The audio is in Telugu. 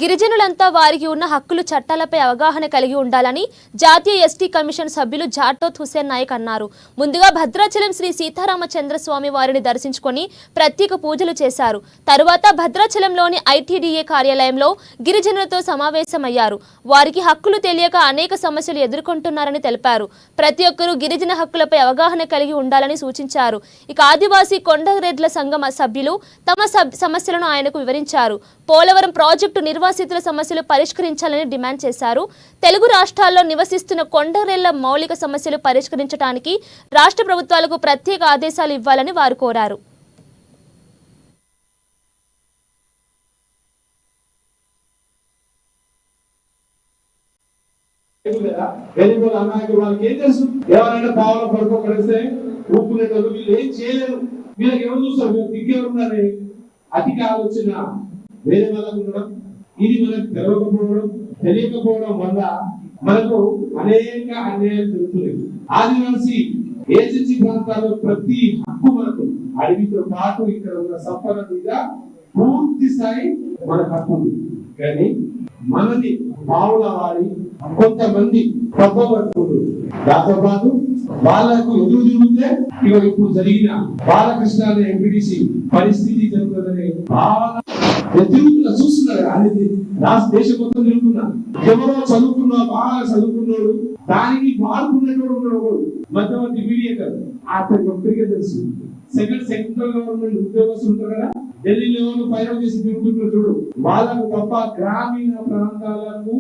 గిరిజనులంతా వారికి ఉన్న హక్కులు చట్టాలపై అవగాహన కలిగి ఉండాలని జాతీయ ఎస్టీ కమిషన్ సభ్యులు జాటోత్ హుసేన్ నాయక్ అన్నారు. ముందుగా భద్రాచలం శ్రీ సీతారామచంద్ర స్వామి వారిని దర్శించుకొని ప్రత్యేక పూజలు చేశారు. తరువాత భద్రాచలంలోని ఐటీడీఏ కార్యాలయంలో గిరిజనులతో సమావేశమయ్యారు. వారికి హక్కులు తెలియక అనేక సమస్యలు ఎదుర్కొంటున్నారని తెలిపారు. ప్రతి ఒక్కరూ గిరిజన హక్కులపై అవగాహన కలిగి ఉండాలని సూచించారు. ఇక ఆదివాసీ కొండరెడ్ల సంఘం సభ్యులు తమ సమస్యలను ఆయనకు వివరించారు. పోలవరం ప్రాజెక్టు నిర్వాసితుల సమస్యలు పరిష్కరించాలని డిమాండ్ చేశారు. తెలుగు రాష్ట్రాల్లో నివసిస్తున్న కొండరెళ్ల మౌలిక సమస్యలు పరిష్కరించడానికి రాష్ట్ర ప్రభుత్వాలకు ప్రత్యేక ఆదేశాలు ఇవ్వాలని వారు కోరారు. అధిక ఆలోచన వేరే వాళ్ళకు ఉండడం, ఇది మనకు తెలియకపోవడం వల్ల మనకు అనేక అన్యాయాలు జరుగుతున్నాయి. ఆదివాసీ ఏజెన్సీ ప్రాంతాల్లో ప్రతి హక్కు మనకు అడవితో పాటు ఇక్కడ ఉన్న సంపద మీద పూర్తి స్థాయి మన హక్కు ఉంది. కానీ మనది పావుల వాడి కొంతమంది పబ్బవట్టుకుంటారు. దాంతో పాటు వాళ్ళకు ఎదురు తిరిగితే ఇప్పుడు జరిగిన బాలకృష్ణ ఎంపీటీసీ పరిస్థితి జరుగుతుందని తిరుగుతున్నా చూస్తున్నారు. అనేది దేశం మొత్తం తిరుగుతున్నా. ఎవరో చదువుకున్నా బాగా చదువుకున్నాడు, దానికి వాడుకున్నట్టు ఉన్నాడు మధ్యవర్తి మీడియేటర్. అతనికి ఒక్కరికే తెలుసు. సెంట్రల్ గవర్నమెంట్ ఉద్యోగస్తులు ఉంటారు కదా, ఢిల్లీ లెవెల్ ఫైర్ చేసి తిరుగుతుంటారు చూడు, వాళ్ళకు తప్ప గ్రామీణ ప్రాంతాలకు